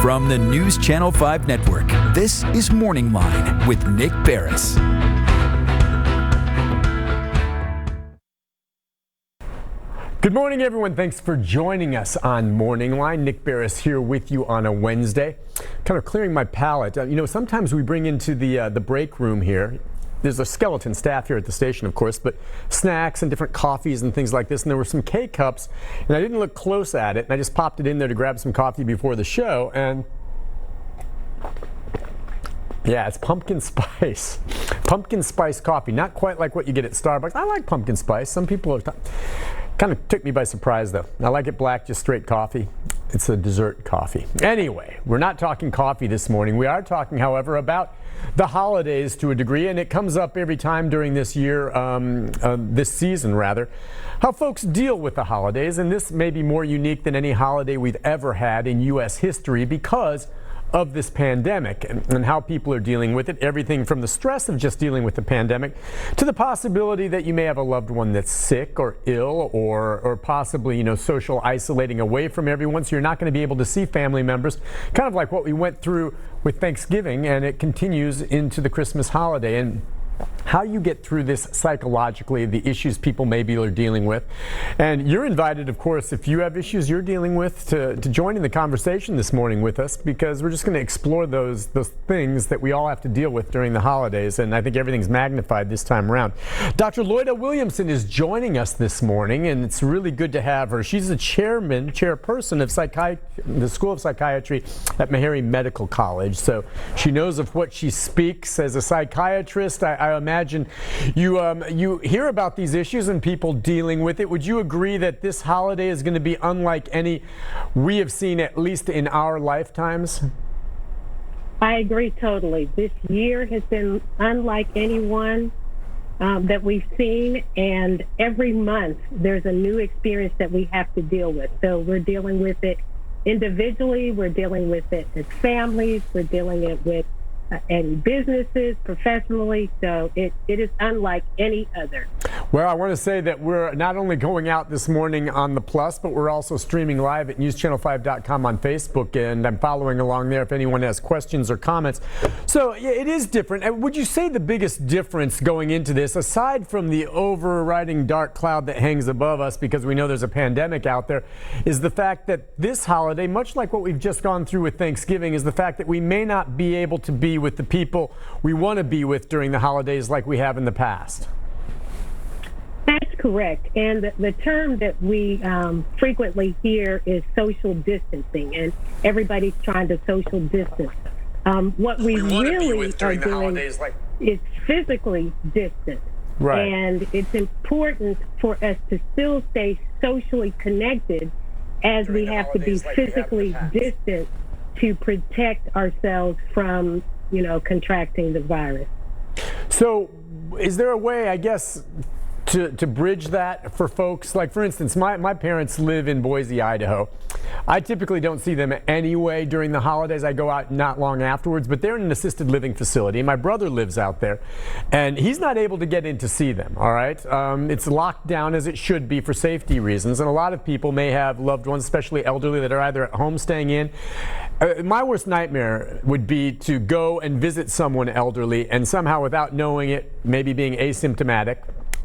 From the News Channel 5 Network, this is MorningLine with Nick Barris. Good morning, everyone. Thanks for joining us on MorningLine. Nick Barris here with you on a Wednesday. Kind of clearing my palate. Sometimes we bring into the break room here. There's a skeleton staff here at the station, of course, but snacks and different coffees and things like this. And there were some K-cups, and I didn't look close at it. And I just popped it in there to grab some coffee before the show. And yeah, it's pumpkin spice. Pumpkin spice coffee. Not quite like what you get at Starbucks. I like pumpkin spice. Some people are kind of took me by surprise, though. I like it black, just straight coffee. It's a dessert coffee. Anyway, we're not talking coffee this morning. We are talking, however, about the holidays to a degree, and it comes up every time during this year, this season rather, how folks deal with the holidays. And this may be more unique than any holiday we've ever had in U.S. history because of this pandemic and how people are dealing with it. Everything from the stress of just dealing with the pandemic to the possibility that you may have a loved one that's sick or ill or possibly, social isolating away from everyone. So you're not going to be able to see family members, kind of like what we went through with Thanksgiving, and it continues into the Christmas holiday. And how you get through this psychologically, the issues people maybe are dealing with. And you're invited, of course, if you have issues you're dealing with, to join in the conversation this morning with us, because we're just going to explore those things that we all have to deal with during the holidays. And I think everything's magnified this time around. Dr. Lloyd Williamson is joining us this morning, and it's really good to have her. She's the chairperson of the School of Psychiatry at Meharry Medical College. So she knows of what she speaks. As a psychiatrist, I imagine you hear about these issues and people dealing with it. Would you agree that this holiday is going to be unlike any we have seen, at least in our lifetimes? I agree totally. This year has been unlike any one that we've seen, and every month there's a new experience that we have to deal with. So we're dealing with it individually, we're dealing with it as families, we're dealing it with and businesses, professionally, so it is unlike any other. Well, I want to say that we're not only going out this morning on the Plus, but we're also streaming live at newschannel5.com on Facebook, and I'm following along there if anyone has questions or comments. So it is different. And would you say the biggest difference going into this, aside from the overriding dark cloud that hangs above us because we know there's a pandemic out there, is the fact that this holiday, much like what we've just gone through with Thanksgiving, is the fact that we may not be able to be with the people we want to be with during the holidays like we have in the past? That's correct. And the term that we frequently hear is social distancing, and everybody's trying to social distance. What we really are doing is physically distant. Right. And it's important for us to still stay socially connected as we have to be physically distant to protect ourselves from contracting the virus. So is there a way, I guess, to bridge that for folks? Like, for instance, my parents live in Boise, Idaho. I typically don't see them anyway during the holidays. I go out not long afterwards, but they're in an assisted living facility. My brother lives out there, and he's not able to get in to see them, all right? It's locked down as it should be for safety reasons, and a lot of people may have loved ones, especially elderly, that are either at home staying in. My worst nightmare would be to go and visit someone elderly and somehow, without knowing it, maybe being asymptomatic,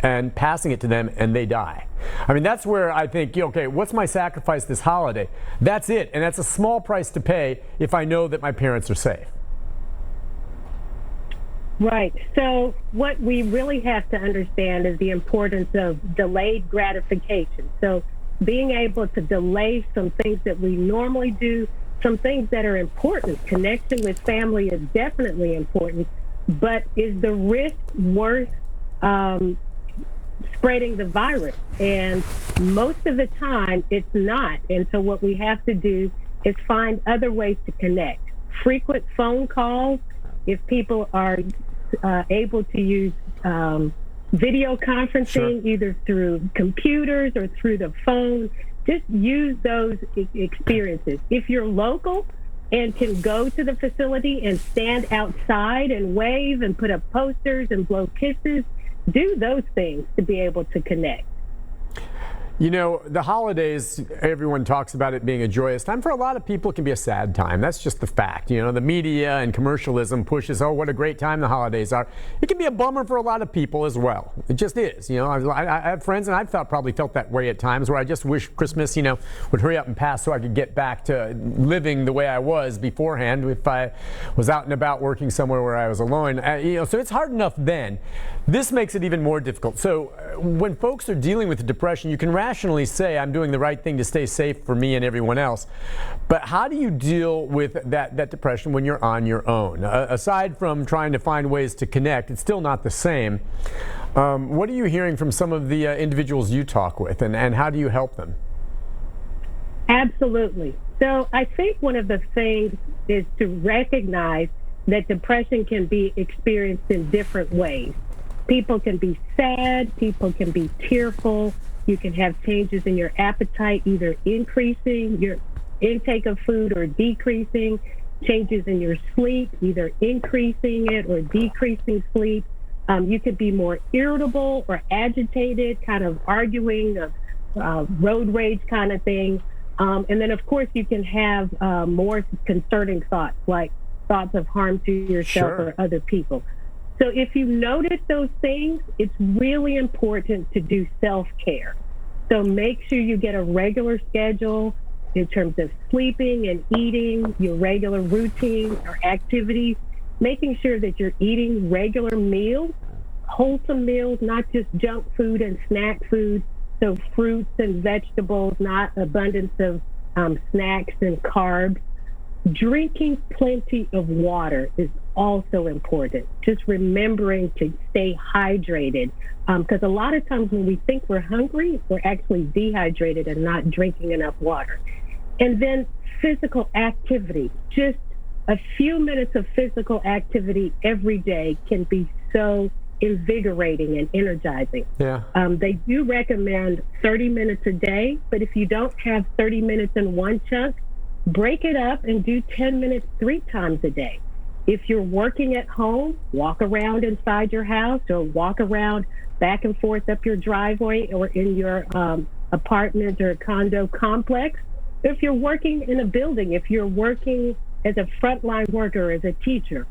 and passing it to them, and they die. I mean, that's where I think, okay, what's my sacrifice this holiday? That's it, and that's a small price to pay if I know that my parents are safe. Right. So what we really have to understand is the importance of delayed gratification. So being able to delay some things that we normally do, some things that are important. Connection with family is definitely important, but is the risk worth spreading the virus? And most of the time it's not. And so what we have to do is find other ways to connect. Frequent phone calls, if people are able to use video conferencing, sure, either through computers or through the phone, just use those experiences. If you're local and can go to the facility and stand outside and wave and put up posters and blow kisses, do those things to be able to connect. You know, the holidays, everyone talks about it being a joyous time. For a lot of people, it can be a sad time. That's just the fact. You know, the media and commercialism pushes, oh, what a great time the holidays are. It can be a bummer for a lot of people as well. It just is. You know, I have friends, and I've probably felt that way at times, where I just wish Christmas, you know, would hurry up and pass so I could get back to living the way I was beforehand if I was out and about working somewhere where I was alone. You know, so it's hard enough then. This makes it even more difficult. So when folks are dealing with depression, you can rationally say, I'm doing the right thing to stay safe for me and everyone else. But how do you deal with that depression when you're on your own? Aside from trying to find ways to connect, it's still not the same. What are you hearing from some of the individuals you talk with, and how do you help them? Absolutely. So I think one of the things is to recognize that depression can be experienced in different ways. People can be sad, people can be tearful, you can have changes in your appetite, either increasing your intake of food or decreasing, changes in your sleep, either increasing it or decreasing sleep. You could be more irritable or agitated, kind of arguing, road rage kind of thing. And then, of course, you can have more concerning thoughts, like thoughts of harm to yourself or other people. So if you notice those things, it's really important to do self-care. So make sure you get a regular schedule in terms of sleeping and eating, your regular routine or activities, making sure that you're eating regular meals, wholesome meals, not just junk food and snack food. So fruits and vegetables, not abundance of snacks and carbs. Drinking plenty of water is also important. Just remembering to stay hydrated, because a lot of times when we think we're hungry, we're actually dehydrated and not drinking enough water. And then physical activity. Just a few minutes of physical activity every day can be so invigorating and energizing. Yeah. They do recommend 30 minutes a day, but if you don't have 30 minutes in one chunk, break it up and do 10 minutes 3 times a day. If you're working at home, walk around inside your house or walk around back and forth up your driveway or in your apartment or condo complex. If you're working in a building, if you're working as a frontline worker, as a teacher,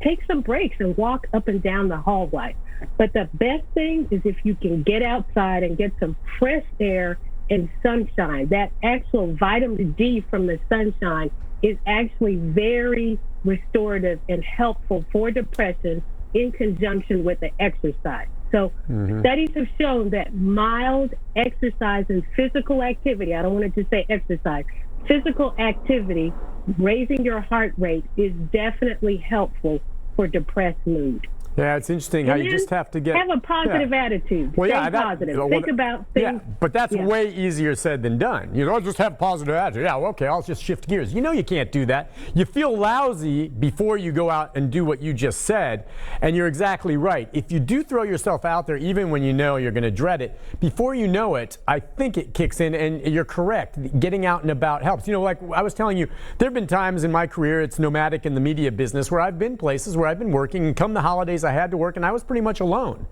take some breaks and walk up and down the hallway. But the best thing is if you can get outside and get some fresh air and sunshine. That actual vitamin D from the sunshine is actually very restorative and helpful for depression in conjunction with the exercise. So studies have shown that mild exercise and physical activity, I don't want to just say exercise, physical activity, raising your heart rate is definitely helpful for depressed mood. Yeah, it's interesting how you just have to get... Have a positive attitude. Well, Stay positive. Think about things. Yeah, but that's way easier said than done. You know, I'll just have a positive attitude. Yeah, well, okay, I'll just shift gears. You know you can't do that. You feel lousy before you go out and do what you just said, and you're exactly right. If you do throw yourself out there, even when you know you're going to dread it, before you know it, I think it kicks in, and you're correct. Getting out and about helps. You know, like I was telling you, there have been times in my career, it's nomadic in the media business, where I've been places where I've been working, and come the holidays, I had to work, and I was pretty much alone.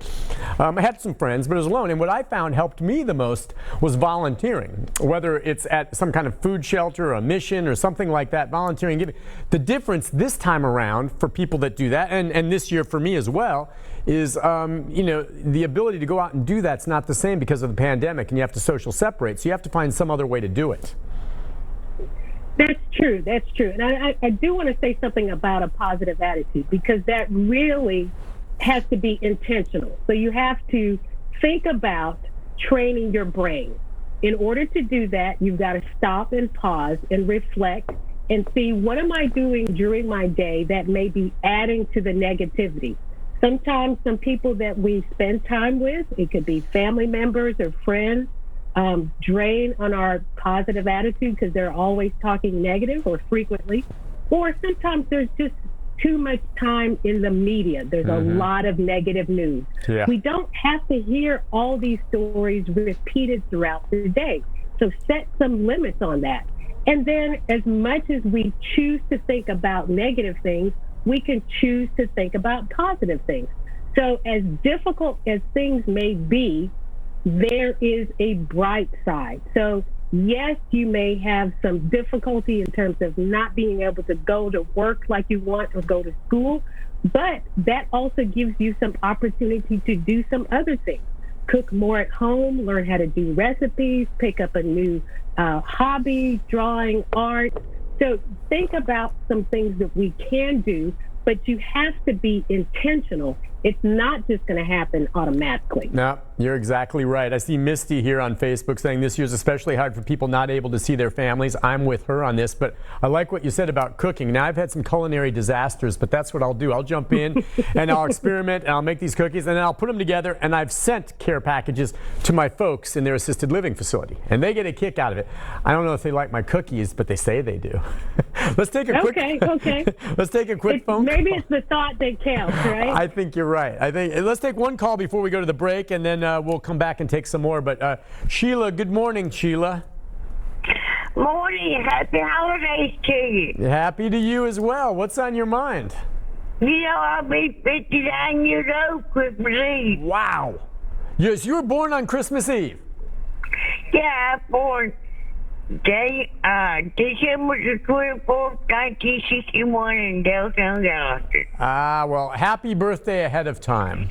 I had some friends, but I was alone. And what I found helped me the most was volunteering, whether it's at some kind of food shelter or a mission or something like that, volunteering, giving. The difference this time around for people that do that, and this year for me as well, is you know, the ability to go out and do that's not the same because of the pandemic, and you have to social separate. So you have to find some other way to do it. That's true. That's true. And I do want to say something about a positive attitude, because that really has to be intentional. So you have to think about training your brain. In order to do that, you've got to stop and pause and reflect and see, what am I doing during my day that may be adding to the negativity? Sometimes some people that we spend time with, it could be family members or friends, drain on our positive attitude because they're always talking negative or frequently. Or sometimes there's just too much time in the media. There's a lot of negative news. Yeah. We don't have to hear all these stories repeated throughout the day. So set some limits on that. And then as much as we choose to think about negative things, we can choose to think about positive things. So as difficult as things may be, there is a bright side. So yes, you may have some difficulty in terms of not being able to go to work like you want or go to school, but that also gives you some opportunity to do some other things. Cook more at home, learn how to do recipes, pick up a new hobby, drawing, art. So think about some things that we can do, but you have to be intentional. It's not just going to happen automatically. No, you're exactly right. I see Misty here on Facebook saying this year's especially hard for people not able to see their families. I'm with her on this, but I like what you said about cooking. Now, I've had some culinary disasters, but that's what I'll do. I'll jump in and I'll experiment and I'll make these cookies and then I'll put them together, and I've sent care packages to my folks in their assisted living facility, and they get a kick out of it. I don't know if they like my cookies, but they say they do. Let's take a quick Let's take a quick phone call. Maybe it's the thought that counts, right? I think you're right. Let's take one call before we go to the break, and then we'll come back and take some more. But Sheila, good morning, Sheila. Morning. Happy holidays to you. Happy to you as well. What's on your mind? You know, I'll be 59 years old Christmas Eve. Wow. Yes, you were born on Christmas Eve. Yeah, I was born December the 24th, 1961 in Delton, Galaxy. Well, happy birthday ahead of time.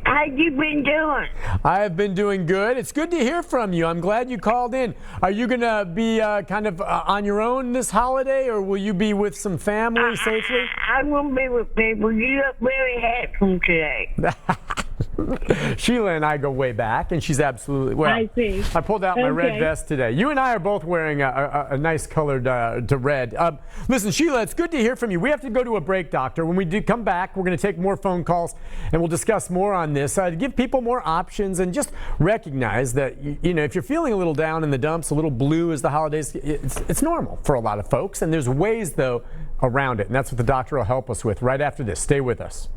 How you been doing? I have been doing good. It's good to hear from you. I'm glad you called in. Are you going to be kind of on your own this holiday, or will you be with some family safely? I'm going to be with people. You look very handsome today. Sheila and I go way back, and she's absolutely, well, I see. I pulled out my red vest today. You and I are both wearing a nice colored to red. Listen, Sheila, it's good to hear from you. We have to go to a break, doctor. When we do come back, we're going to take more phone calls, and we'll discuss more on this. To give people more options, and just recognize that, you know, if you're feeling a little down in the dumps, a little blue as the holidays, it's normal for a lot of folks, and there's ways, though, around it, and that's what the doctor will help us with right after this. Stay with us.